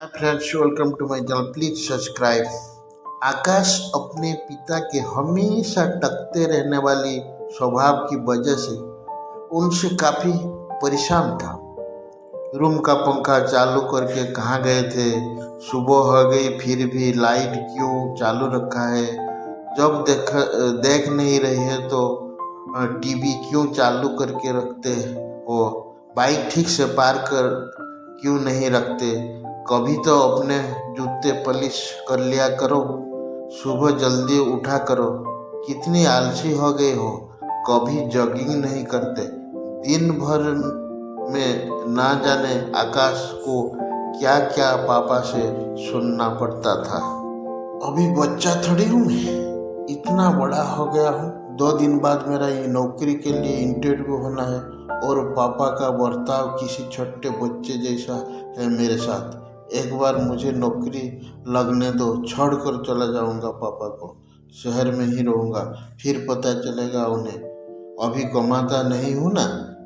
Hi friends, welcome to my channel. Please subscribe. आकाश अपने पिता के हमेशा टकते रहने वाली स्वभाव की वजह से उनसे काफी परेशान था। रूम का पंखा चालू करके कहाँ गए थे? सुबह हो गई फिर भी लाइट क्यों चालू रखा है? जब देख नहीं रही है तो टीवी क्यों चालू करके रखते हो? बाइक ठीक से पार कर क्यों नहीं रखते? कभी तो अपने जूते पॉलिश कर लिया करो। सुबह जल्दी उठा करो। कितनी आलसी हो गए हो? कभी जॉगिंग नहीं करते। दिन भर में ना जाने आकाश को क्या क्या पापा से सुनना पड़ता था। अभी बच्चा थोड़ी हूँ मैं, इतना बड़ा हो गया हूँ। 2 दिन बाद मेरा ये नौकरी के लिए इंटरव्यू होना है और पापा का बर्ताव किसी छोटे बच्चे जैसा है मेरे साथ। एक बार मुझे नौकरी लगने दो, छोड़ कर चला जाऊंगा पापा को। शहर में ही रहूंगा, फिर पता चलेगा उन्हें। अभी कमाता नहीं हूँ ना,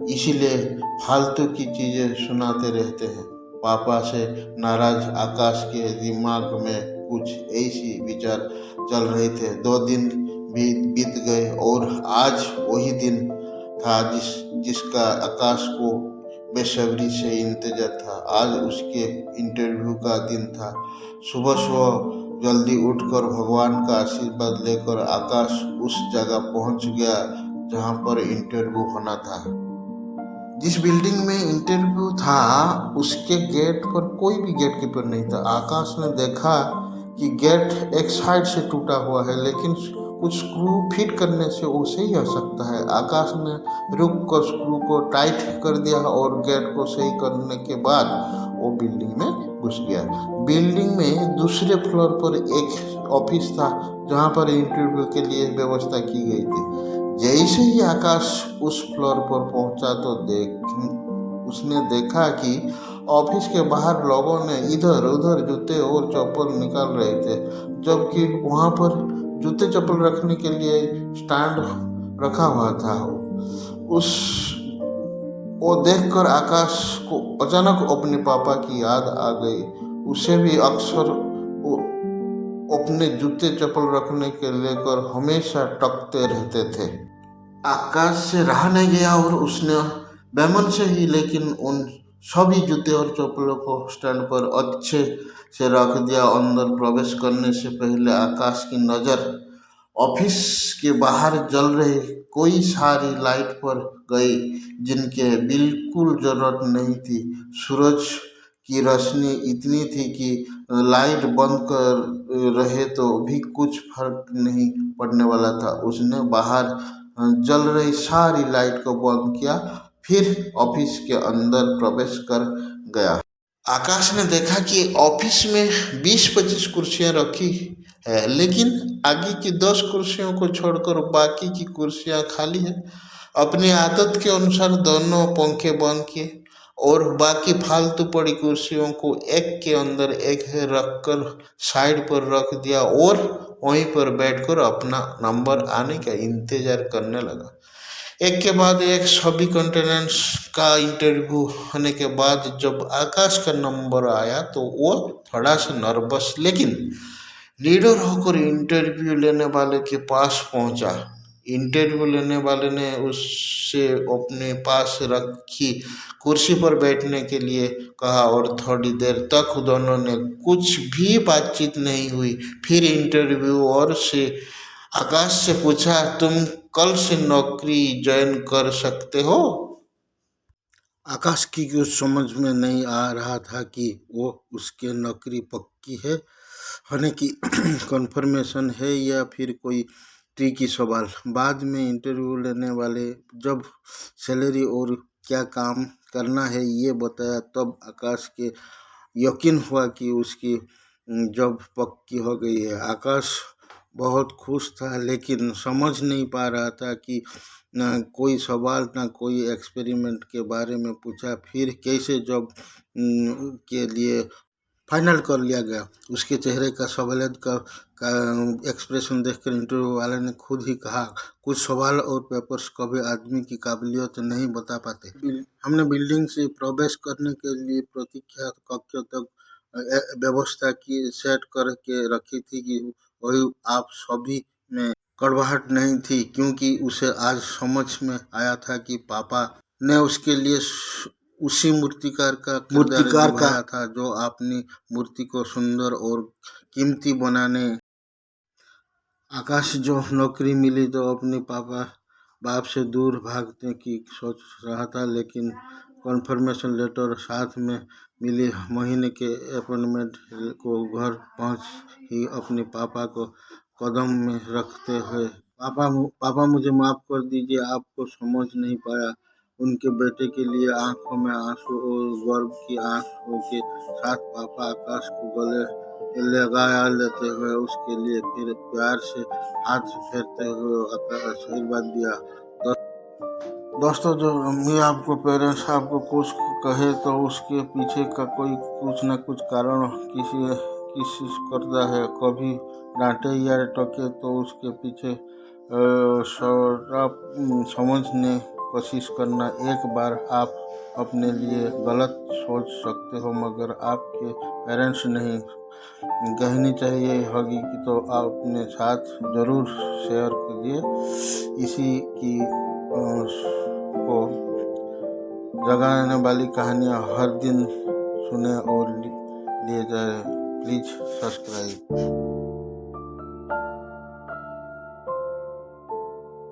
इसीलिए फालतू की चीजें सुनाते रहते हैं। पापा से नाराज आकाश के दिमाग में कुछ ऐसी विचार चल रहे थे। 2 दिन भी बीत गए और आज वही दिन था जिसका आकाश को बेसब्री से इंतजार था। आज उसके इंटरव्यू का दिन था। सुबह सुबह जल्दी उठकर भगवान का आशीर्वाद लेकर आकाश उस जगह पहुंच गया जहां पर इंटरव्यू होना था। जिस बिल्डिंग में इंटरव्यू था उसके गेट पर कोई भी गेट कीपर नहीं था। आकाश ने देखा कि गेट एक साइड से टूटा हुआ है, लेकिन कुछ स्क्रू फिट करने से वो सही हो सकता है। आकाश ने रुक कर स्क्रू को टाइट कर दिया और गेट को सही करने के बाद वो बिल्डिंग में घुस गया। बिल्डिंग में दूसरे फ्लोर पर एक ऑफिस था जहाँ पर इंटरव्यू के लिए व्यवस्था की गई थी। जैसे ही आकाश उस फ्लोर पर पहुंचा तो उसने देखा कि ऑफिस के बाहर लोगों ने इधर उधर जूते और चप्पल निकाल रहे थे, जबकि वहां पर जूते चप्पल रखने के लिए स्टैंड रखा हुआ था। उस वो देखकर आकाश को अचानक अपने पापा की याद आ गई। उसे भी अक्सर अपने जूते चप्पल रखने के लेकर हमेशा टकते रहते थे। आकाश से रहा नहीं गया और उसने बेमन से ही लेकिन उन सभी जूते और चप्पलों को स्टैंड पर अच्छे से रख दिया। अंदर प्रवेश करने से पहले आकाश की नज़र ऑफिस के बाहर जल रही कोई सारी लाइट पर गई जिनके बिल्कुल जरूरत नहीं थी। सूरज की रोशनी इतनी थी कि लाइट बंद कर रहे तो भी कुछ फर्क नहीं पड़ने वाला था। उसने बाहर जल रही सारी लाइट को बंद किया, फिर ऑफिस के अंदर प्रवेश कर गया। आकाश ने देखा कि ऑफिस में 20-25 कुर्सियां रखी है, लेकिन आगे की 10 कुर्सियों को छोड़कर बाकी की कुर्सियां खाली है। अपनी आदत के अनुसार दोनों पंखे बंद किए और बाकी फालतू पड़ी कुर्सियों को एक के अंदर एक रखकर साइड पर रख दिया और वहीं पर बैठकर अपना नंबर आने का इंतजार करने लगा। एक के बाद एक सभी कंटेनेंट्स का इंटरव्यू होने के बाद जब आकाश का नंबर आया तो वो थोड़ा सा नर्वस लेकिन लीडर होकर इंटरव्यू लेने वाले के पास पहुंचा। इंटरव्यू लेने वाले ने उससे अपने पास रखी कुर्सी पर बैठने के लिए कहा और थोड़ी देर तक दोनों ने कुछ भी बातचीत नहीं हुई। फिर इंटरव्यूअर से आकाश से पूछा, तुम कल से नौकरी ज्वाइन कर सकते हो? आकाश की कुछ समझ में नहीं आ रहा था कि वो उसके नौकरी पक्की है होने की कंफर्मेशन है या फिर कोई ट्रिकी सवाल। बाद में इंटरव्यू लेने वाले जब सैलरी और क्या काम करना है ये बताया तब आकाश के यकीन हुआ कि उसकी जॉब पक्की हो गई है। आकाश बहुत खुश था लेकिन समझ नहीं पा रहा था कि ना कोई सवाल ना कोई एक्सपेरिमेंट के बारे में पूछा। फिर कैसे जॉब के लिए फाइनल कर लिया गया। उसके चेहरे का सवालियत का एक्सप्रेशन देखकर इंटरव्यू वाले ने खुद ही कहा, कुछ सवाल और पेपर्स कभी आदमी की काबिलियत नहीं बता पाते। हमने बिल्डिंग से प्रवेश करने के लिए प्रतीक्षा कक्ष तक व्यवस्था की सेट करके रखी थी कि वही आप सभी में कड़वाहट नहीं थी, क्योंकि उसे आज समझ में आया था कि पापा ने उसके लिए उसी मूर्तिकार का किरदार निभाया था जो अपनी मूर्ति को सुंदर और कीमती बनाने। आकाश जो नौकरी मिली तो अपने पापा बाप से दूर भागने की सोच रहा था, लेकिन कॉन्फर्मेशन लेटर साथ में मिली महीने के अपॉइंटमेंट को घर पहुंच ही अपने पापा को कदम में रखते हुए, पापा मुझे माफ़ कर दीजिए, आपको समझ नहीं पाया। उनके बेटे के लिए आंखों में आंसू और गर्व की आंसुओं के साथ पापा आकाश को गले लगाया लेते हुए उसके लिए फिर प्यार से हाथ फेरते हुए आशीर्वाद दिया। दोस्तों, जो अम्मी आपको पेरेंट्स आपको कुछ कहे तो उसके पीछे का कोई कुछ न कुछ कारण किसी करता है। कभी डांटे या टोके तो उसके पीछे समझने कोशिश करना। एक बार आप अपने लिए गलत सोच सकते हो, मगर आपके पेरेंट्स नहीं। कहनी चाहिए होगी कि तो आप अपने साथ ज़रूर शेयर कीजिए। इसी की को जगाने वाली कहानियाँ हर दिन सुने और लिए जाए। Please subscribe.